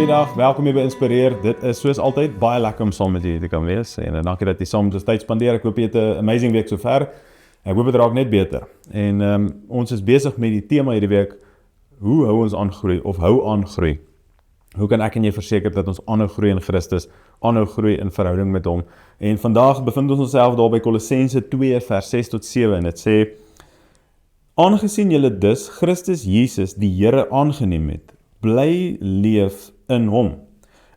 Goeiedag, welkom hier by Inspireer. Dit is soos altyd baie lekker om saam met julle te kan wees en dankie dat jy saam met ons tyd spandeer. Ek hoop jy het 'n amazing week sover. Ek hoop dit raak net beter. En ons is besig met die tema hierdie week, hoe hou ons aan groei of hou aan groei? Hoe kan ek en jy verseker dat ons aanhou groei in Christus, aanhou groei in verhouding met hom? En vandag bevind ons onsself daar by Kolossense 2 vers 6 tot 7 en dit sê: Aangesien julle dus Christus Jesus die Here aangeneem het, bly leef in hom.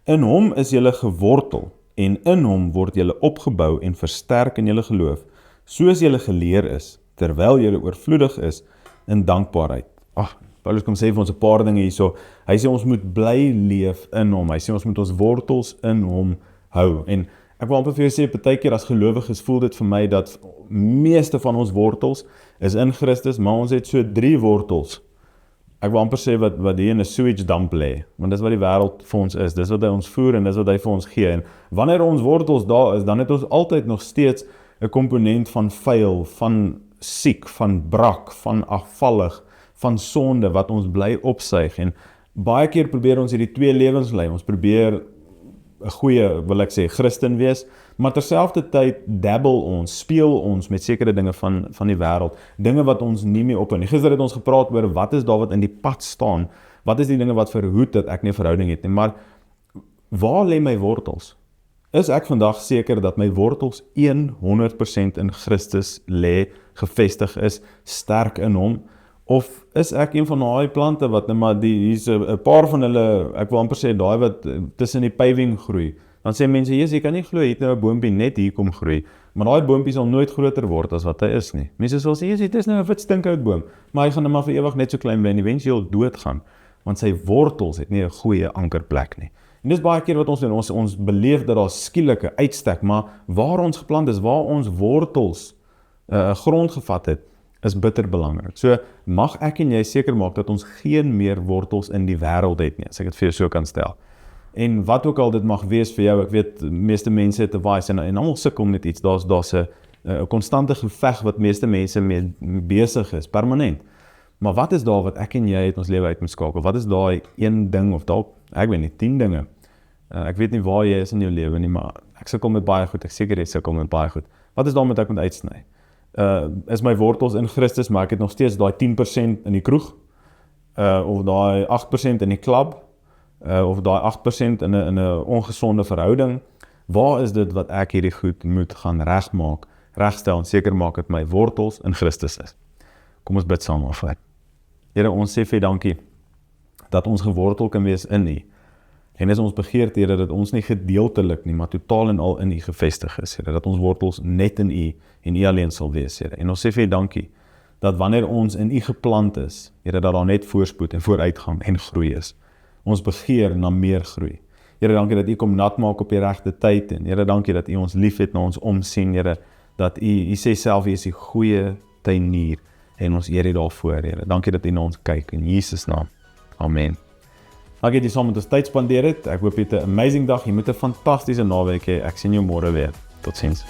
In hom is julle gewortel en in hom word julle opgebou en versterk in julle geloof, soos julle geleer is, terwyl julle oorvloedig is in dankbaarheid. Paulus kom sê vir ons 'n paar dinge hierso. Hy sê ons moet bly leef in hom. Hy sê ons moet ons wortels in hom hou. En ek wil amper vir jou sê, partykeer as gelowiges voel dit vir my dat meeste van ons wortels is in Christus, maar ons het so 3 wortels. Ek wil amper sê wat hier in 'n sewage dump lê, want dis wat die wêreld vir ons is, dis wat hy ons voer en dis wat hy vir ons gee. En wanneer ons wortels daar is, dan het ons altyd nog steeds 'n komponent van vuil, van siek, van brak, van afvallig, van sonde wat ons bly opsuig. En baie keer probeer ons hierdie 2 lewens lei. Ons probeer 'n goeie, wil ek sê, Christen wees, maar terselfdertyd dabbel ons, speel ons met sekere dinge van die wêreld, dinge wat ons nie meer ophou nie. Gister het ons gepraat oor wat is daar wat in die pad staan, wat is die dinge wat verhoed dat ek nie 'n verhouding het nie, maar waar lê my wortels? Is ek vandag seker dat my wortels 100% in Christus lê, gevestig is, sterk in hom? Of is ek een van daai plante wat net maar hier's 'n paar van hulle, ek wil amper sê daai wat tussen die paving groei. Dan sê mense, jy kan nie glo jy het nou 'n boompie net hier kom groei, maar daai boompie sal nooit groter word as wat hy is nie. Mense sal sê, dit is nou 'n wit stinkhout boom, maar hy gaan net maar vir ewig net so klein bly en eventueel doodgaan, want sy wortels het nie 'n goeie ankerplek nie. En dis baie keer wat ons doen, ons beleef dat daar skielike uitstek, maar waar ons geplant is, waar ons wortels grond gevat het, is bitter belangrik. So mag ek en jy seker maak dat ons geen meer wortels in die wêreld het nie, as ek dit vir jou so kan stel. En wat ook al dit mag wees vir jou, ek weet, meeste mense het 'n vice en almal sukkel met iets, daar's 'n konstante geveg wat meeste mense mee besig is, permanent. Maar wat is daar wat ek en jy het ons lewe uit moet skakel? Wat is daai een ding, of dalk, ek weet nie, 10 dinge? Ek weet nie waar jy is in jou lewe nie, maar ek sukkel met baie goed, ek seker jy sukkel met baie goed. Wat is daar met ek moet uitsny? Is my wortels in Christus, maar ek het nog steeds daai 10% in die kroeg, of daai 8% in die klub, of daai 8% in 'n ongesonde verhouding. Waar is dit wat ek hierdie goed moet gaan regmaak, regstel en seker maak dat my wortels in Christus is? Kom ons bid saam af. Here, ons sê vir dankie dat ons gewortel kan wees in U. En is ons begeerte, Here, dat ons nie gedeeltelik nie, maar totaal en al in U gevestig is, Here, dat ons wortels net in U en U alleen sal wees, Here. En ons sê vir dankie dat wanneer ons in U geplant is, Here, dat daar net voorspoed en vooruitgang en groei is. Ons begeer na meer groei. Here, dankie dat U kom nat maak op die regte tyd en Here, dankie dat U ons liefhet, na ons omsien, Here, dat U sê self U is die goeie tuinier en ons eer U daarvoor, Here. Dankie dat U na ons kyk in Jesus naam. Amen. Dankie dat jy saam met ons tyd spandeer het. Ek hoop jy het 'n amazing dag. Jy moet 'n fantastiese naweek hê. Ek sien jou môre weer. Totsiens.